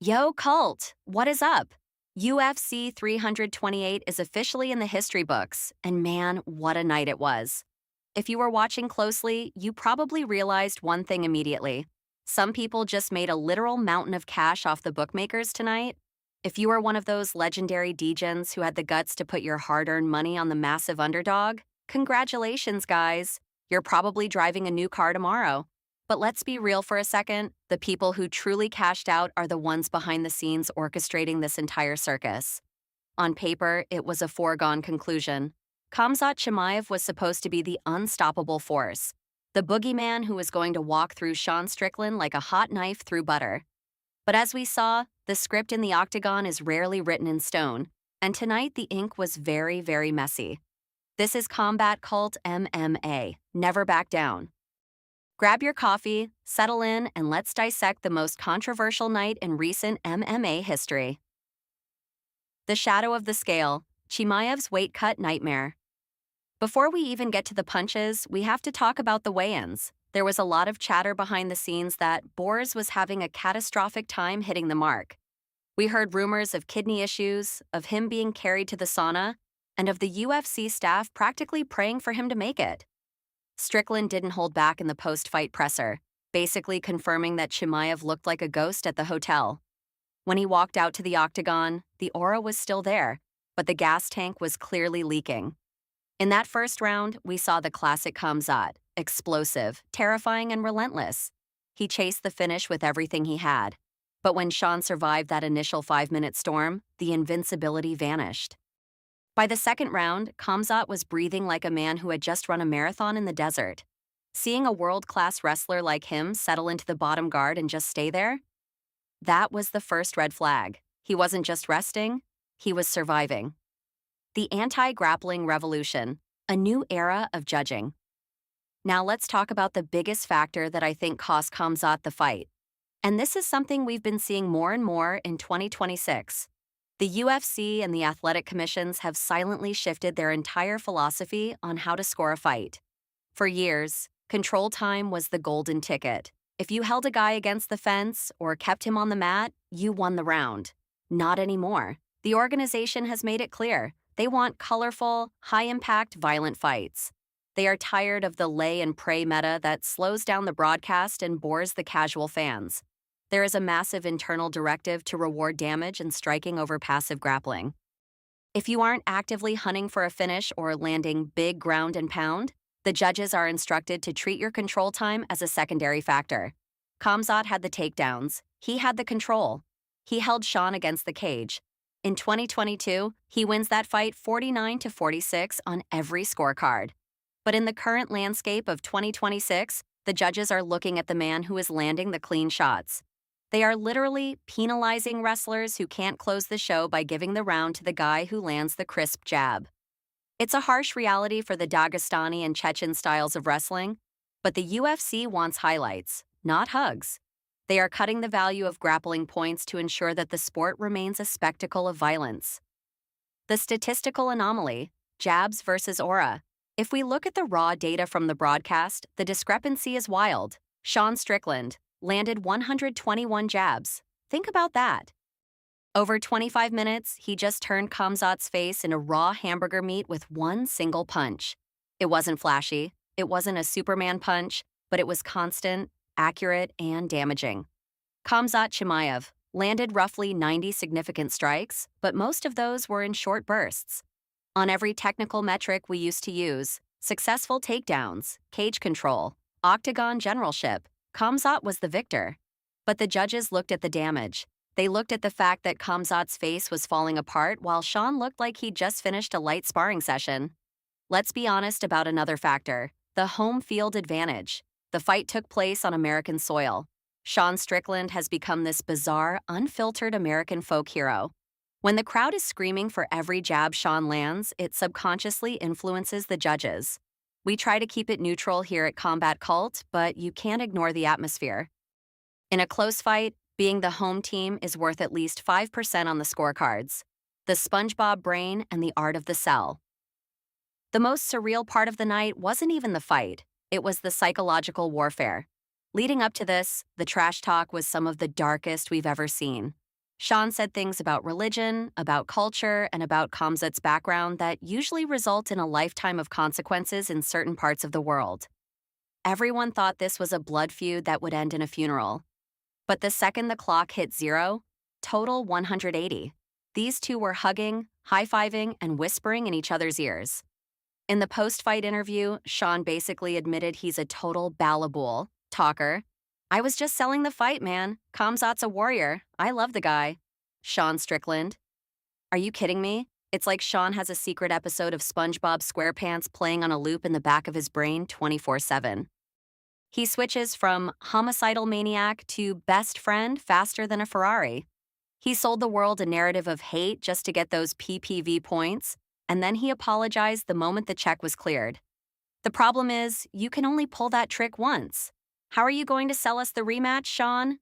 Yo, Cult, what is up? UFC 328 is officially in the history books, and man, what a night it was. If you were watching closely, you probably realized one thing immediately. Some people just made a literal mountain of cash off the bookmakers tonight. If you are one of those legendary degens who had the guts to put your hard-earned money on the massive underdog, congratulations, guys. You're probably driving a new car tomorrow. But let's be real for a second. The people who truly cashed out are the ones behind the scenes orchestrating this entire circus. On paper, it was a foregone conclusion. Khamzat Chimaev was supposed to be the unstoppable force, the boogeyman who was going to walk through Sean Strickland like a hot knife through butter. But as we saw, the script in the octagon is rarely written in stone, and tonight the ink was very, very messy. This is Combat Cult MMA. Never back down. Grab your coffee, settle in, and let's dissect the most controversial night in recent MMA history. The shadow of the scale, Chimaev's weight cut nightmare. Before we even get to the punches, we have to talk about the weigh-ins. There was a lot of chatter behind the scenes that Boris was having a catastrophic time hitting the mark. We heard rumors of kidney issues, of him being carried to the sauna, and of the UFC staff practically praying for him to make it. Strickland didn't hold back in the post-fight presser, basically confirming that Chimaev looked like a ghost at the hotel. When he walked out to the octagon, the aura was still there, but the gas tank was clearly leaking. In that first round, we saw the classic Khamzat, explosive, terrifying, and relentless. He chased the finish with everything he had. But when Sean survived that initial 5-minute storm, the invincibility vanished. By the second round, Khamzat was breathing like a man who had just run a marathon in the desert. Seeing a world-class wrestler like him settle into the bottom guard and just stay there? That was the first red flag. He wasn't just resting, he was surviving. The anti-grappling revolution, a new era of judging. Now let's talk about the biggest factor that I think cost Khamzat the fight. And this is something we've been seeing more and more in 2026. The UFC and the athletic commissions have silently shifted their entire philosophy on how to score a fight. For years, control time was the golden ticket. If you held a guy against the fence or kept him on the mat, you won the round. Not anymore. The organization has made it clear. They want colorful, high-impact, violent fights. They are tired of the lay and pray meta that slows down the broadcast and bores the casual fans. There is a massive internal directive to reward damage and striking over passive grappling. If you aren't actively hunting for a finish or landing big ground and pound, the judges are instructed to treat your control time as a secondary factor. Khamzat had the takedowns. He had the control. He held Sean against the cage. In 2022, he wins that fight 49-46 on every scorecard. But in the current landscape of 2026, the judges are looking at the man who is landing the clean shots. They are literally penalizing wrestlers who can't close the show by giving the round to the guy who lands the crisp jab. It's a harsh reality for the Dagestani and Chechen styles of wrestling, but the UFC wants highlights, not hugs. They are cutting the value of grappling points to ensure that the sport remains a spectacle of violence. The statistical anomaly, jabs versus aura. If we look at the raw data from the broadcast, the discrepancy is wild. Sean Strickland landed 121 jabs. Think about that. Over 25 minutes, he just turned Khamzat's face into raw hamburger meat with one single punch. It wasn't flashy, it wasn't a Superman punch, but it was constant, accurate, and damaging. Khamzat Chimaev landed roughly 90 significant strikes, but most of those were in short bursts. On every technical metric we used to use, successful takedowns, cage control, octagon generalship, Khamzat was the victor. But the judges looked at the damage. They looked at the fact that Khamzat's face was falling apart while Sean looked like he'd just finished a light sparring session. Let's be honest about another factor, the home field advantage. The fight took place on American soil. Sean Strickland has become this bizarre, unfiltered American folk hero. When the crowd is screaming for every jab Sean lands, it subconsciously influences the judges. We try to keep it neutral here at Combat Cult, but you can't ignore the atmosphere. In a close fight, being the home team is worth at least 5% on the scorecards. The SpongeBob brain and the art of the sell. The most surreal part of the night wasn't even the fight, it was the psychological warfare. Leading up to this, the trash talk was some of the darkest we've ever seen. Sean said things about religion, about culture, and about Khamzat's background that usually result in a lifetime of consequences in certain parts of the world. Everyone thought this was a blood feud that would end in a funeral. But the second the clock hit zero, total 180, these two were hugging, high-fiving, and whispering in each other's ears. In the post-fight interview, Sean basically admitted he's a total balabool, talker. "I was just selling the fight, man. Khamzat's a warrior. I love the guy." Sean Strickland. Are you kidding me? It's like Sean has a secret episode of SpongeBob SquarePants playing on a loop in the back of his brain 24/7. He switches from homicidal maniac to best friend faster than a Ferrari. He sold the world a narrative of hate just to get those PPV points, and then he apologized the moment the check was cleared. The problem is, you can only pull that trick once. How are you going to sell us the rematch, Sean?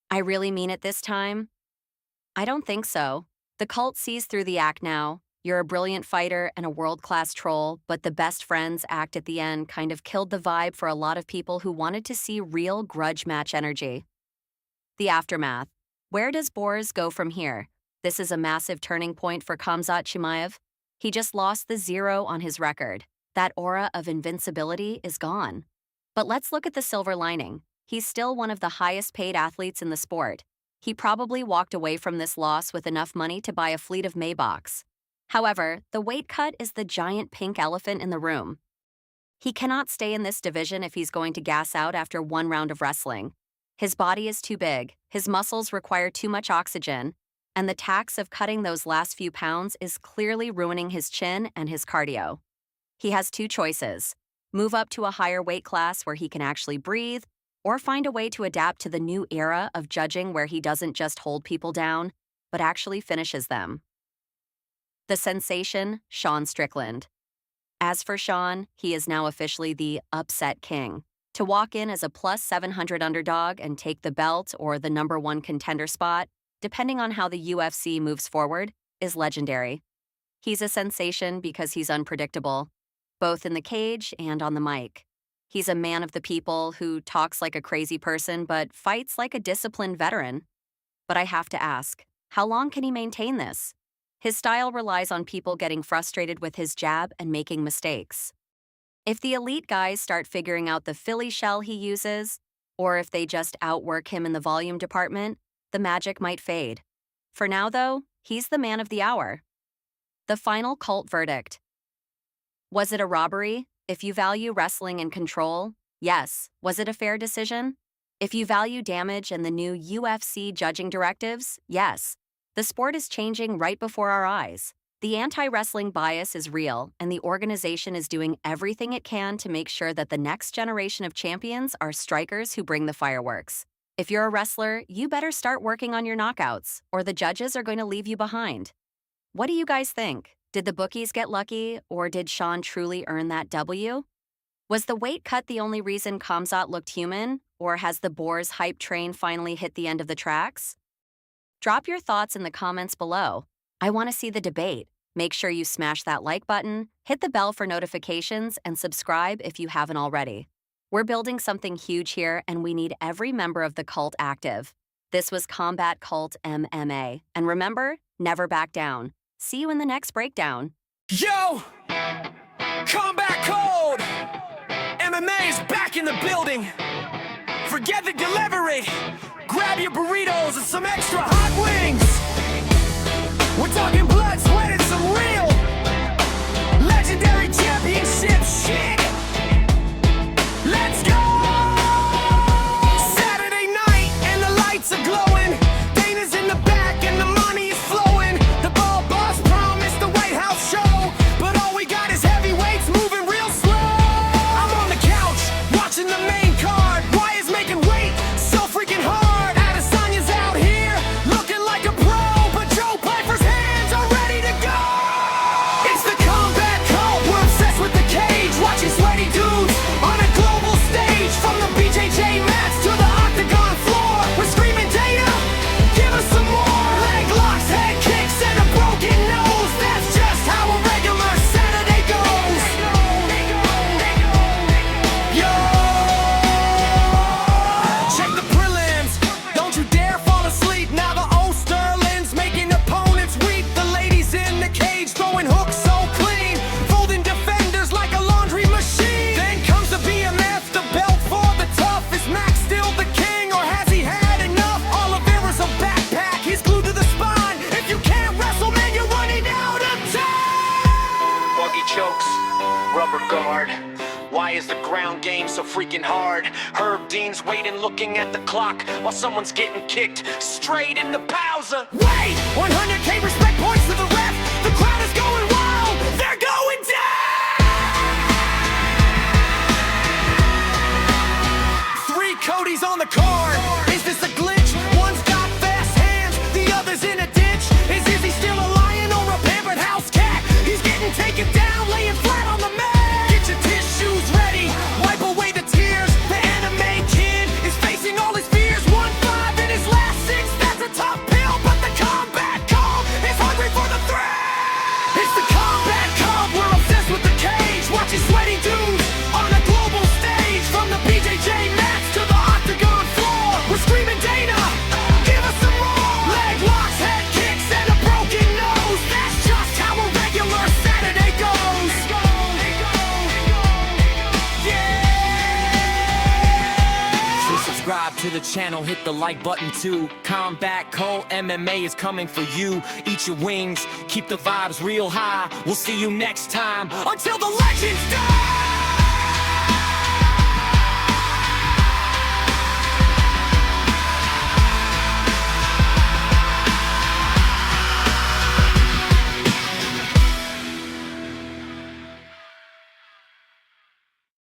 I really mean it this time? I don't think so. The cult sees through the act now. You're a brilliant fighter and a world-class troll, but the best friends act at the end kind of killed the vibe for a lot of people who wanted to see real grudge match energy. The aftermath. Where does Boris go from here? This is a massive turning point for Khamzat Chimaev. He just lost the 0 on his record. That aura of invincibility is gone. But let's look at the silver lining. He's still one of the highest-paid athletes in the sport. He probably walked away from this loss with enough money to buy a fleet of Maybachs. However, the weight cut is the giant pink elephant in the room. He cannot stay in this division if he's going to gas out after one round of wrestling. His body is too big, his muscles require too much oxygen, and the tax of cutting those last few pounds is clearly ruining his chin and his cardio. He has two choices: move up to a higher weight class where he can actually breathe, or find a way to adapt to the new era of judging where he doesn't just hold people down, but actually finishes them. The sensation, Sean Strickland. As for Sean, he is now officially the upset king. To walk in as a plus 700 underdog and take the belt or the #1 contender spot, depending on how the UFC moves forward, is legendary. He's a sensation because he's unpredictable, both in the cage and on the mic. He's a man of the people who talks like a crazy person but fights like a disciplined veteran. But I have to ask, how long can he maintain this? His style relies on people getting frustrated with his jab and making mistakes. If the elite guys start figuring out the Philly shell he uses, or if they just outwork him in the volume department, the magic might fade. For now, though, he's the man of the hour. The final cult verdict. Was it a robbery? If you value wrestling and control, yes. Was it a fair decision? If you value damage and the new UFC judging directives, yes. The sport is changing right before our eyes. The anti-wrestling bias is real, and the organization is doing everything it can to make sure that the next generation of champions are strikers who bring the fireworks. If you're a wrestler, you better start working on your knockouts, or the judges are going to leave you behind. What do you guys think? Did the bookies get lucky, or did Sean truly earn that W? Was the weight cut the only reason Khamzat looked human, or has the Boars hype train finally hit the end of the tracks? Drop your thoughts in the comments below. I want to see the debate. Make sure you smash that like button, hit the bell for notifications, and subscribe if you haven't already. We're building something huge here, and we need every member of the cult active. This was CombatCultMMA, and remember, never back down. See you in the next breakdown. Yo! Combat Code! MMA is back in the building! Forget the delivery! Grab your burritos and some extra hot wings! We're talking blood, sweat, and some real legendary championship shit! Let's go! Saturday night and the lights are glowing. Dana's in the back and the money is flowing. The ball boss promised the White House show, but all we got is heavyweights moving real slow. I'm on the couch watching the main card. Why is making weight so freaking hard? Adesanya's out here looking like rubber guard. Why is the ground game so freaking hard? Herb Dean's waiting, looking at the clock, while someone's getting kicked straight in the pausa. Wait! 100K respect points to the ref. The crowd is going wild. They're going down! 3 Codys on the card. Is this a glitch? One's got fast hands, the other's in a ditch. Is Izzy still a lion or a pampered house cat? He's getting taken down, laying flat on the mat. Get your tissues ready, wipe away the tears. The anime kid is facing all his fears. 1-5 in his last 6, that's a tough pill. But the combat call is hungry for the thrill. It's the combat call, we're obsessed with the cage. Watching sweaty dudes on a global stage. From the BJJ mats to the octagon floor, we're screaming Dana, give us some more. Leg locks, head kicks, and a broken nose. That's just how a regular Saturday goes. So subscribe to the channel, hit the like button too. Combat Cult MMA is coming for you. Eat your wings, keep the vibes real high. We'll see you next time, until the legends die.